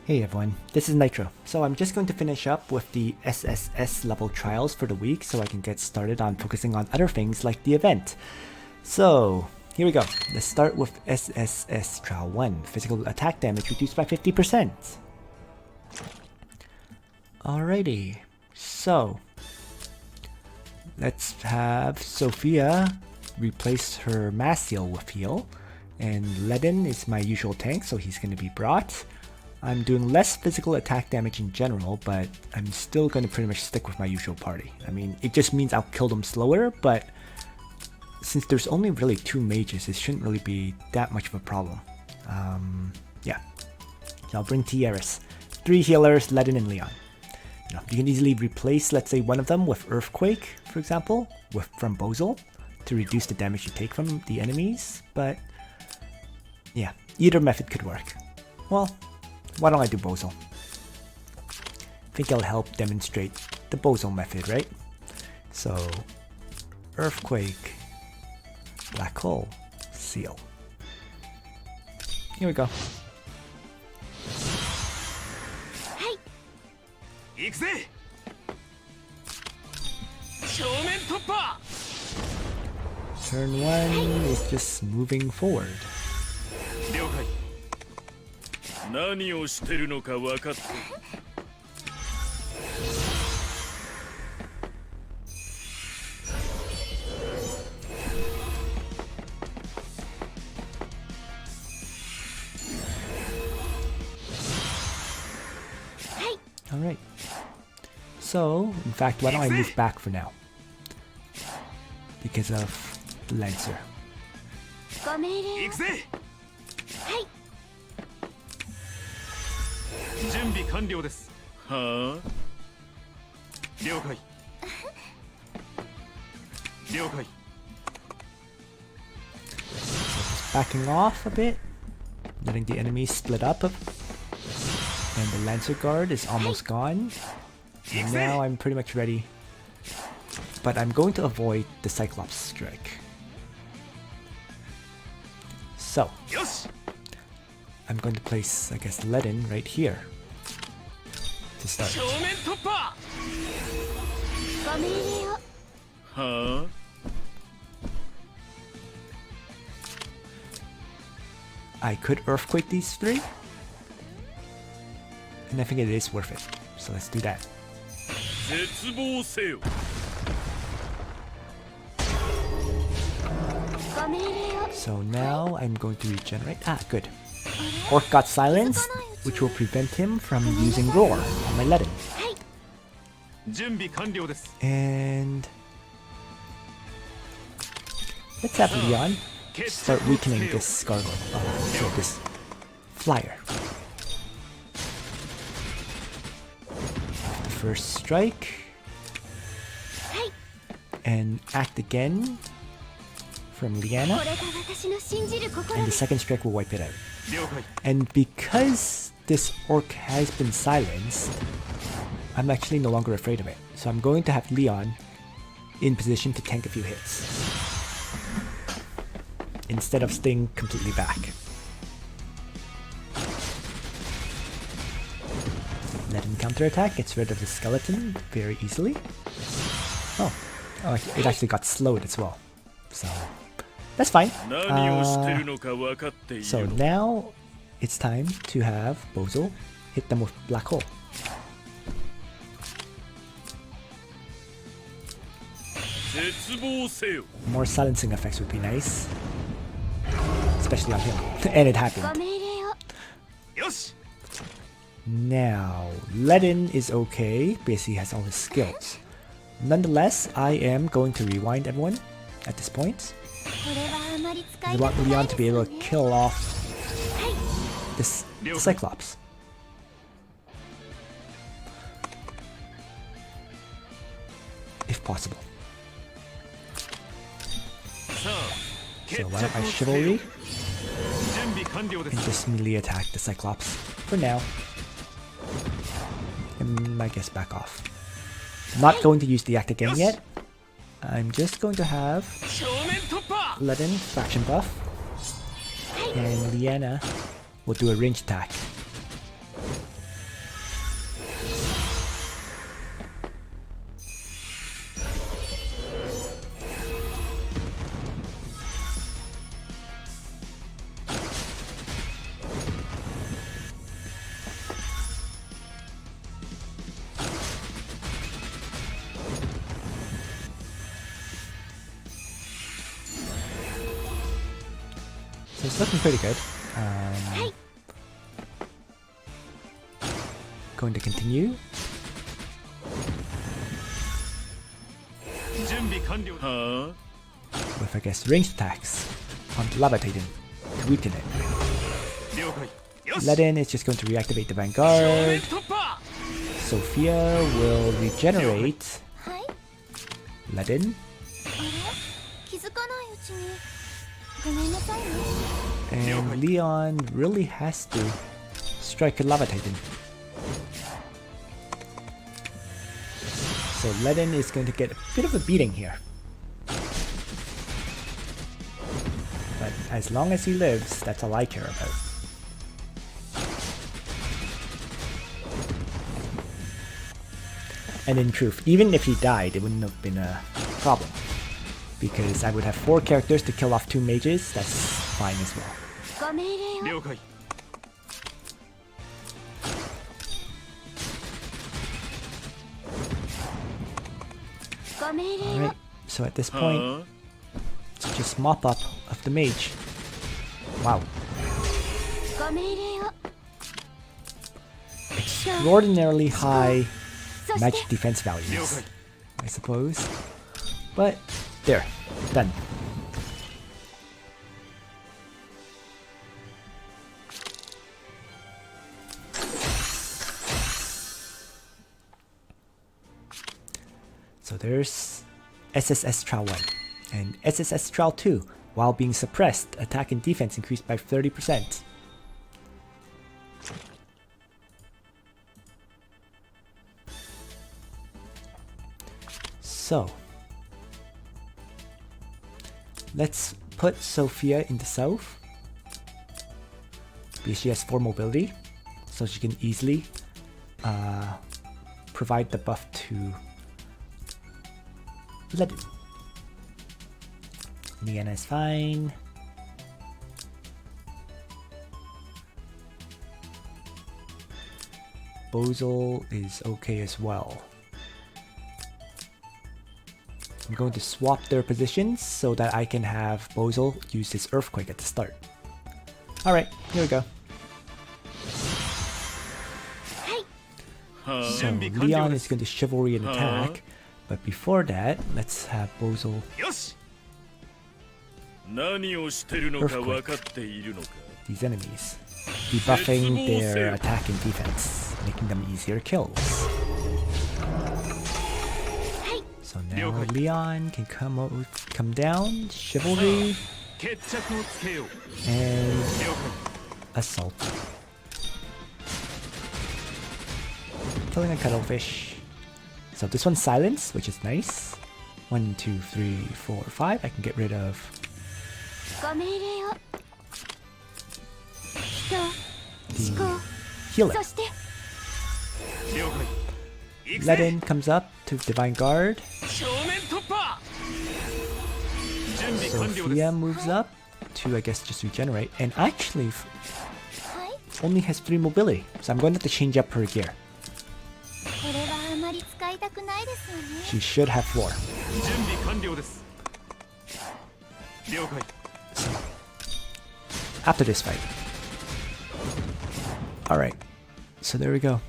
Hey everyone, this is Nitro. So I'm just going to finish up with the SSS level trials for the week so I can get started on focusing on other things like the event. So here we go. Let's start with SSS Trial 1, physical attack damage reduced by 50%. Alrighty, so let's have Sophia replace her mass seal with heal, and Ledin is my usual tank, so he's going to be brought. I'm doing less physical attack damage in general, but I'm still going to pretty much stick with my usual party. I mean, it just means I'll kill them slower, but since there's only really 2 mages, it shouldn't really be that much of a problem. Yeah. So I'll bring Tieris. 3 healers, Ledin and Leon. You can easily replace, let's say, one of them with Earthquake, for example, from Bozel, to reduce the damage you take from the enemies, but yeah, either method could work. Well, why don't I do Bozel? I think it'll help demonstrate the Bozel method, right? So, Earthquake, Black Hole, Seal. Here we go. Turn 1 is just moving forward. Alright. So, in fact, why don't I move back for now? Because of the Lancer. Just backing off a bit, letting the enemies split up, and the Lancer guard is almost gone. And now I'm pretty much ready, but I'm going to avoid the Cyclops strike. So, I'm going to place, I guess, Ledin right here to start. I could Earthquake these 3, and I think it is worth it. So let's do that. So now I'm going to regenerate. Ah, good. Orc got silenced, which will prevent him from using Roar on my Ledin. And let's have Leon start weakening this gargoyle. So this flyer. The first strike. And act again from Liana, and the second strike will wipe it out. And because this orc has been silenced, I'm actually no longer afraid of it. So I'm going to have Leon in position to tank a few hits, instead of staying completely back. Let him counterattack, gets rid of the skeleton very easily. Oh, it actually got slowed as well. So that's fine. So now it's time to have Bozel hit them with Black Hole. More silencing effects would be nice, especially on him. And it happened. Now, Ledin is okay because he has all his skills. Nonetheless, I am going to rewind everyone at this point. I want Leon to be able to kill off this Cyclops. If possible. So why don't I Chivalry and just melee attack the Cyclops for now. And I guess back off. Not going to use the act again yet. I'm just going to have Ledin faction buff, and Liana will do a range attack. it's looking pretty good. Going to continue. With, I guess, ranged attacks on the Lava Titan to weaken it. Ledin is just going to reactivate the Vanguard. Sophia will regenerate Ledin. And Leon really has to strike a Lava Titan. So Ledin is going to get a bit of a beating here. But as long as he lives, that's all I care about. And in truth, even if he died, it wouldn't have been a problem. Because I would have 4 characters to kill off 2 mages, that's fine as well. Alright, so at this point, it's just mop up of the mage. Wow. Extraordinarily high magic defense values, I suppose. But, there, done. So there's SSS Trial 1 and SSS Trial 2. While being suppressed, attack and defense increased by 30%. So, let's put Sophia in the south, because she has 4 mobility, so she can easily provide the buff to Ledin. Liana is fine. Bozel is okay as well. I'm going to swap their positions so that I can have Bozel use his Earthquake at the start. Alright, here we go. So Leon is going to Chivalry and attack, but before that, let's have Bozel Earthquake these enemies, debuffing their attack and defense, making them easier kills. So now Leon can come down, Chivalry, and Assault. Killing a Cuttlefish. So this one's Silence, which is nice. 1, 2, 3, 4, 5. I can get rid of the healer. Ledin comes up to Divine Guard. Sophia moves up to, I guess, just regenerate. And actually, only has 3 mobility. So I'm going to have to change up her gear. She should have 4. So, after this fight. Alright, so there we go.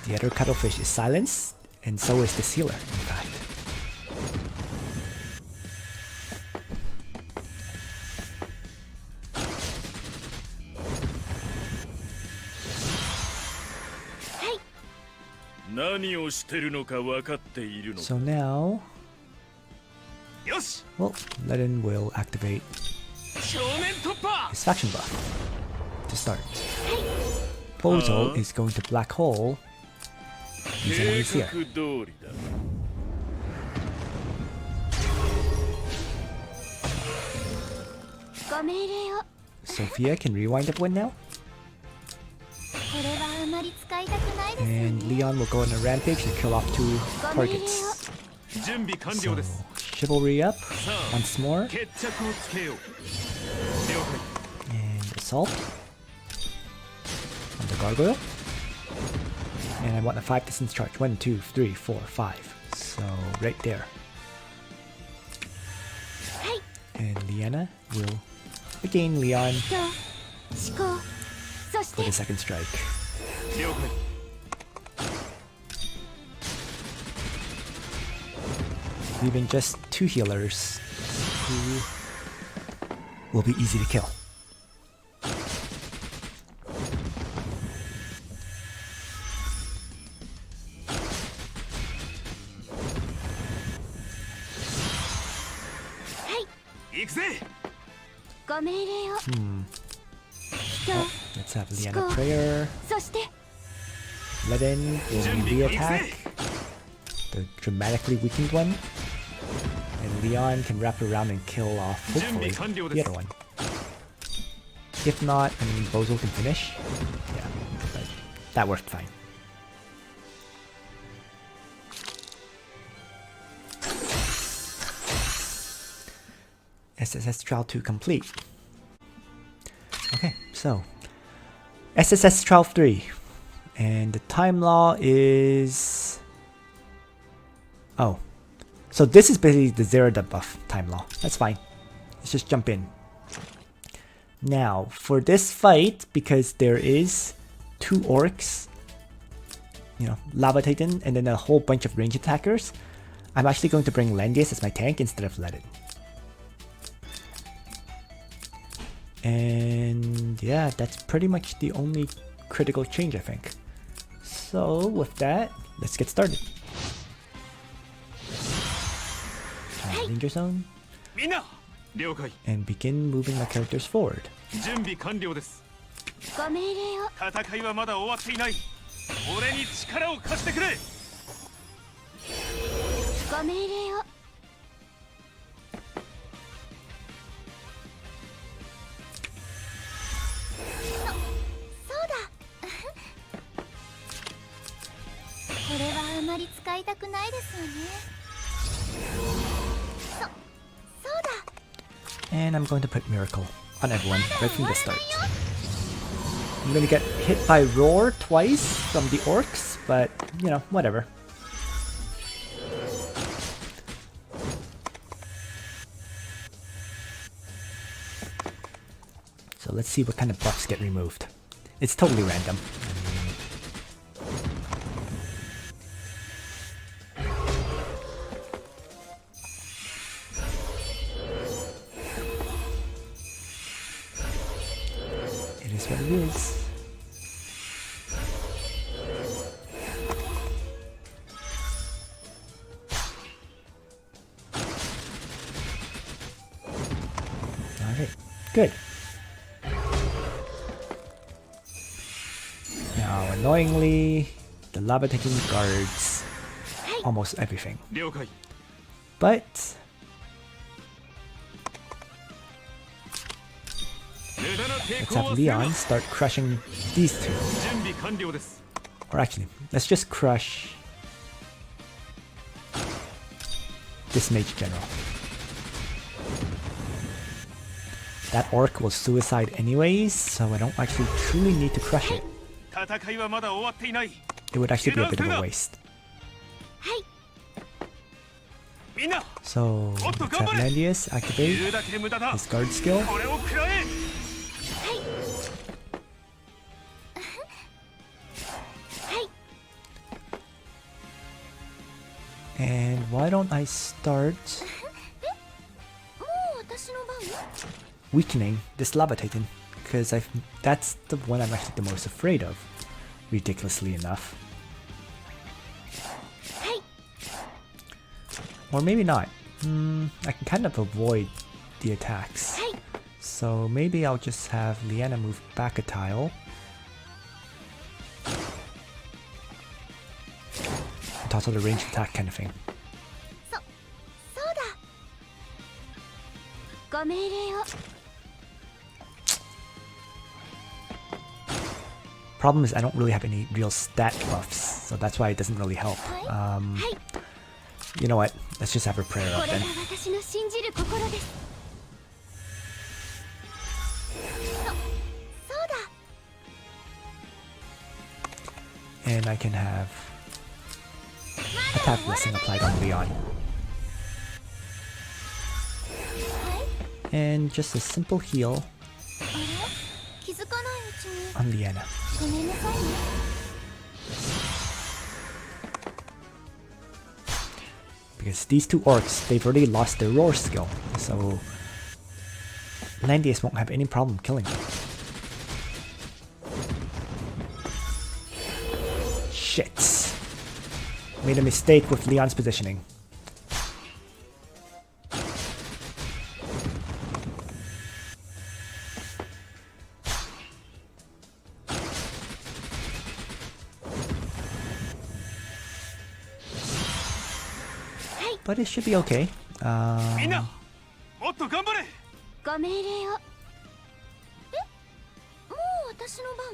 The other Cuttlefish is silenced, and so is the Sealer, in fact. So now, well, Ledin will activate his faction buff to start. Bozel is going to Black Hole these enemies here. Sophia can rewind up one now. And Leon will go on a rampage and kill off 2 targets. So, Chivalry up once more. And Assault on the Gargoyle. And I want a 5 distance charge. 1, 2, 3, 4, 5. So, right there. And Liana will again Leon for the second strike. Leaving just 2 healers who will be easy to kill. Let's have Liana Prayer. Ledin will re-attack, the dramatically weakened one. And Leon can wrap around and kill off, hopefully, the other one. If not, I mean, Bozo can finish. Yeah, but that worked fine. SSS Trial 2 complete. Okay, so SSS Trial 3. And the time law is... Oh. So this is basically the 0 debuff time law. That's fine. Let's just jump in. Now, for this fight, because there is 2 orcs, you know, Lava Titan, and then a whole bunch of range attackers, I'm actually going to bring Langrisser as my tank instead of Ledin. And yeah, that's pretty much the only critical change, I think. So with that, let's get started. Danger zone. And begin moving my characters forward. And I'm going to put Miracle on everyone right from the start. I'm going to get hit by Roar twice from the orcs, but, you know, whatever. So let's see what kind of buffs get removed. It's totally random. What it is. Alright, good. Now, annoyingly, the Lava Titan guards almost everything. But let's have Leon start crushing these 2. Or actually, let's just crush this Mage General. That orc will suicide anyways, so I don't actually truly need to crush it. It would actually be a bit of a waste. So let's have Landius activate his guard skill. And why don't I start weakening this Lava Titan? Because that's the one I'm actually the most afraid of, ridiculously enough. Or maybe not. I can kind of avoid the attacks. So maybe I'll just have Liana move back a tile. Toss out a ranged attack kind of thing. Problem is I don't really have any real stat buffs, so that's why it doesn't really help. You know what? Let's just have her prayer up then. And I can have attack blessing applied on Leon. And just a simple heal あれ気づかないうちに on Liana. ごめんなさいね Because these two orcs, they've already lost their roar skill, so Landius won't have any problem killing them. Shit. Made a mistake with Leon's positioning. But it should be okay. みんなもっと頑張れご命令をえもう私の番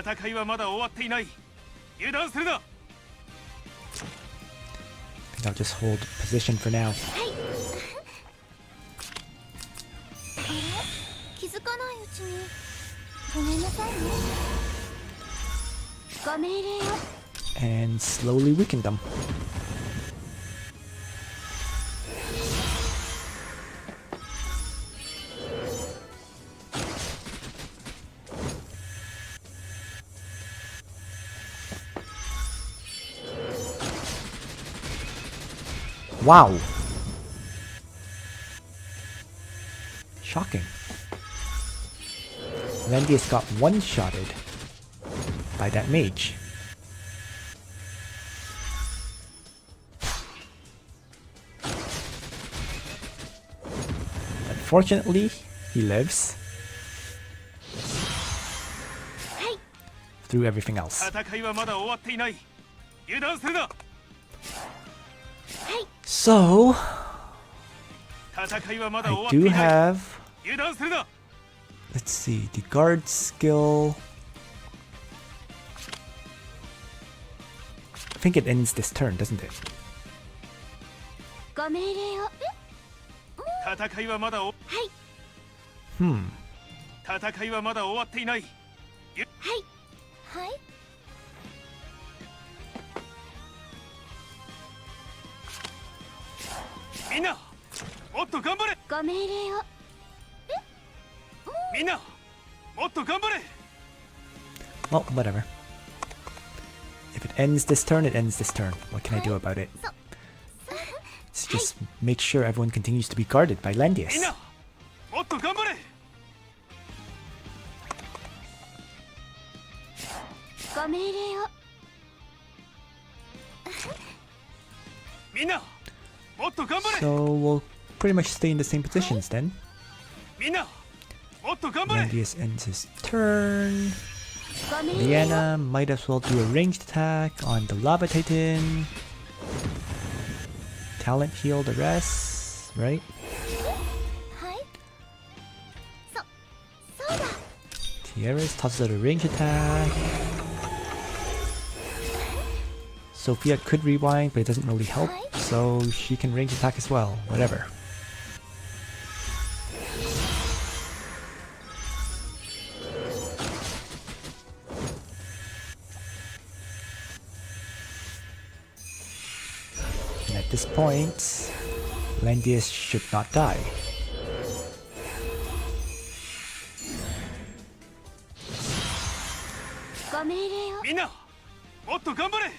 戦いはまだ終わっていない油断するな I think I'll just hold position for now. あれ気づかないうちにごめんなさいねご命令を And slowly weaken them. Wow. Shocking. Landius got one-shotted by that mage. Unfortunately, he lives through everything else. 戦いはまだ終わっていない油断するな So, 戦いはまだ I 終わって do いない have, 油断するな let's see, the guard skill. I think it ends this turn, doesn't it? ご命令を戦いはまだお Hmm. 戦いはまだ終わっていないはいみんなもっと頑張れご命令をみんなもっと頑張れ Well, whatever. If it ends this turn, it ends this turn. What can I do about it? Let's just make sure everyone continues to be guarded by みん Landius. なもっと頑張れご命令をみんなもっと頑張れ So we'll pretty much stay in the same positions then. みんなもっと頑張れ Landius ends his turn. ご命令を Liana might as well do a ranged attack on the Lava Titan. Talent heal the rest, right? はいそうだ Tiaras tosses out a ranged attack. Sophia could rewind, but it doesn't really help, so she can range attack as well. Whatever. And at this point, Landius should not die.ご命令をみんなもっと頑張れ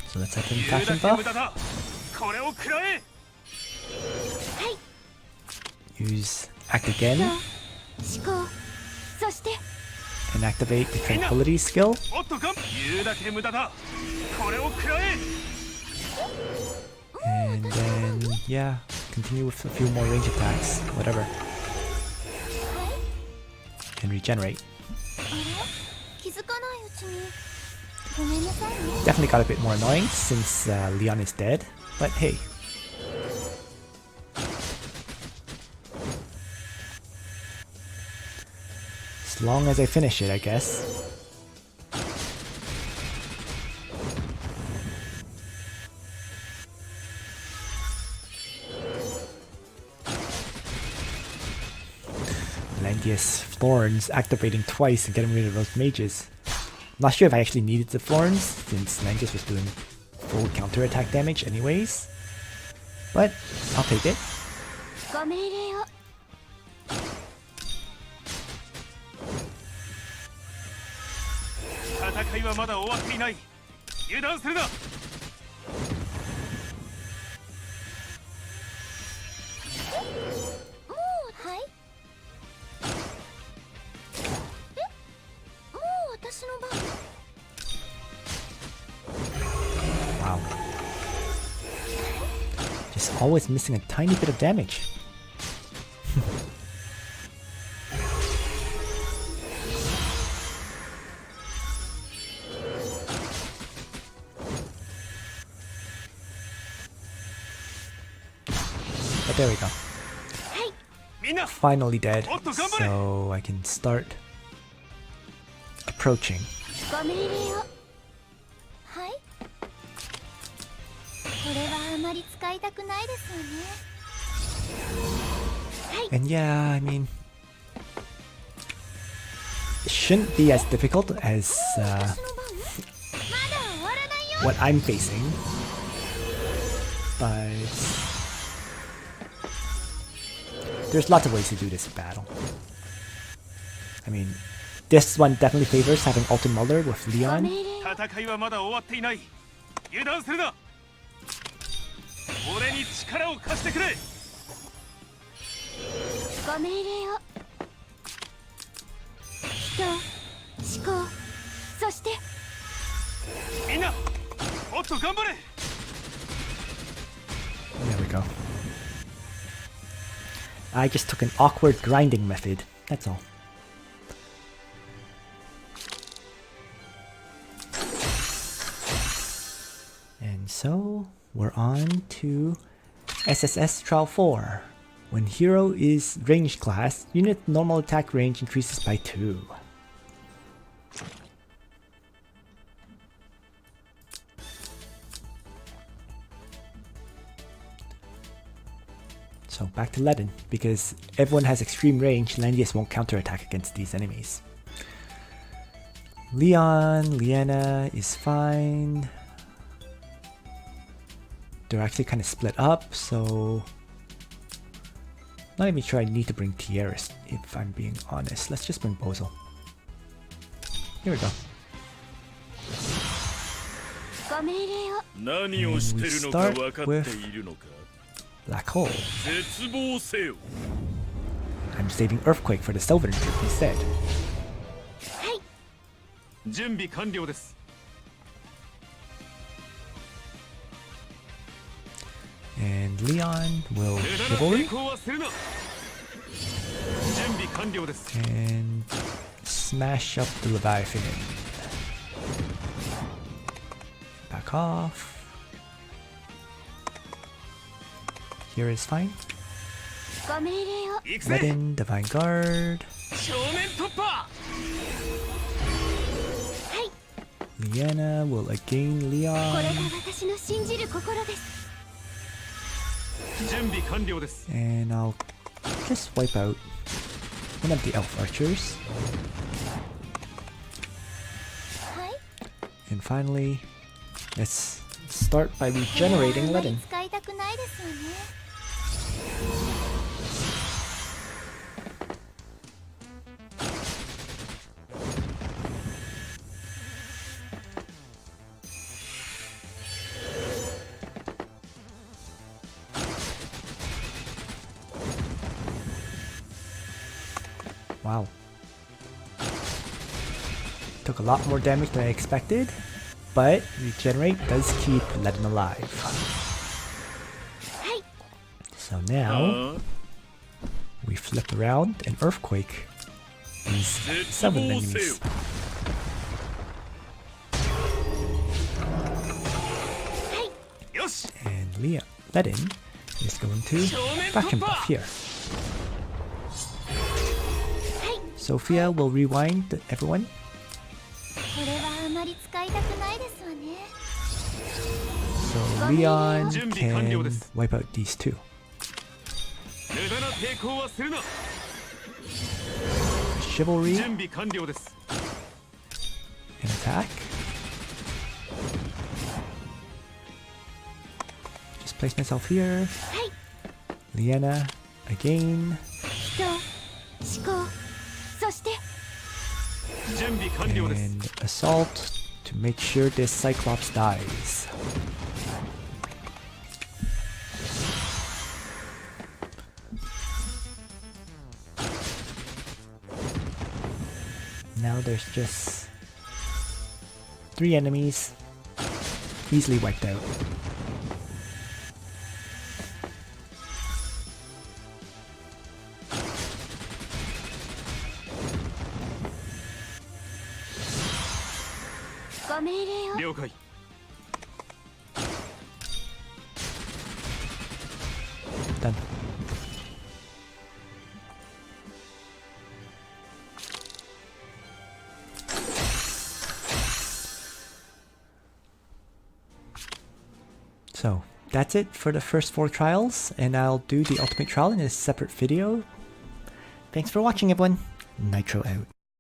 So let's have him 言う fashion だけ無 buff. 駄だこれを食らえ Use act again 思考そして and activate the tranquility skill. もっと頑張言うだけ無駄だこれを食らえ And then, yeah, continue with a few more range attacks. Whatever. And regenerate. 気づかないうちにごめんなさいね Definitely got a bit more annoying since Leon is dead, but hey. As long as I finish it, I guess. tedious thorns activating twice and getting rid of those mages. I'm not sure if I actually needed the thorns, since Langrisser was doing full counterattack damage anyways. But I'll take it. ご命令を。戦いはまだ終わっていない。油断するな。もう、はい。え、もう私の番。 Wow. Just always missing a tiny bit of damage. But there we go. みんな、 Finally dead, もっと頑張れ。 so I can start approaching. ご命令を。はい。これはあまり使いたくないですよね。はい。 And yeah, I mean, it shouldn't be as difficult as 私の番？まだ終わらないよ。 what I'm facing, but there's lots of ways to do this battle. I mean, this one definitely favors having Altemuller with ご Leon. 命令を。戦いはまだ終わっていない。油断するな。俺に力を貸してくれ。ご命令を。人、思考、そして。みんな、もっと頑張れ。 There we go. I just took an awkward grinding method, that's all. And so, we're on to SSS Trial 4. When hero is ranged class, unit normal attack range increases by 2. So back to Ledin, because everyone has extreme range, Landius won't counterattack against these enemies. Leon, Liana is fine. They're actually kind of split up, so not even sure I need to bring Tieris if I'm being honest. Let's just bring Bozo. Here we go. ご命令を。何をしてるのか分かっているのか。 Black hole. 絶望せよ。 I'm saving Earthquake for the Sylvan trip, he said. はい。準備完了です。 And Leon will 無駄な chivalry 抵抗はするな。準備完了です。 and smash up the Leviathan. Back off. Here is fine. ご命令を。行くぜ。 Ledin, Divine Guard. 正面突破。はい。 Liana will again これ Leon. が私の信じる心です。 準備完了です。 And I'll just wipe out one of the elf archers. はい。 And finally, let's start by これ regenerating はあまり Ledin. 使いたくないですよね。 Wow. Took a lot more damage than I expected, but regenerate does keep Ledin alive. はい。 So now we flip around and Earthquake these 7 enemies. よし。 And Ledin is going to back him off here. Sophia will rewind everyone. これはあまり使いたくないですわね。 So Leon can wipe out these two. 無駄な抵抗はするな。chivalry 準備完了です and attack. Just place myself here. Liana again. 人思考そして 準備完了です And assault to make sure this Cyclops dies. Now there's just 3 enemies, easily wiped out. Go. 了解 Done. So that's it for the first 4 trials, and I'll do the ultimate trial in a separate video. Thanks for watching, everyone. Nitro out.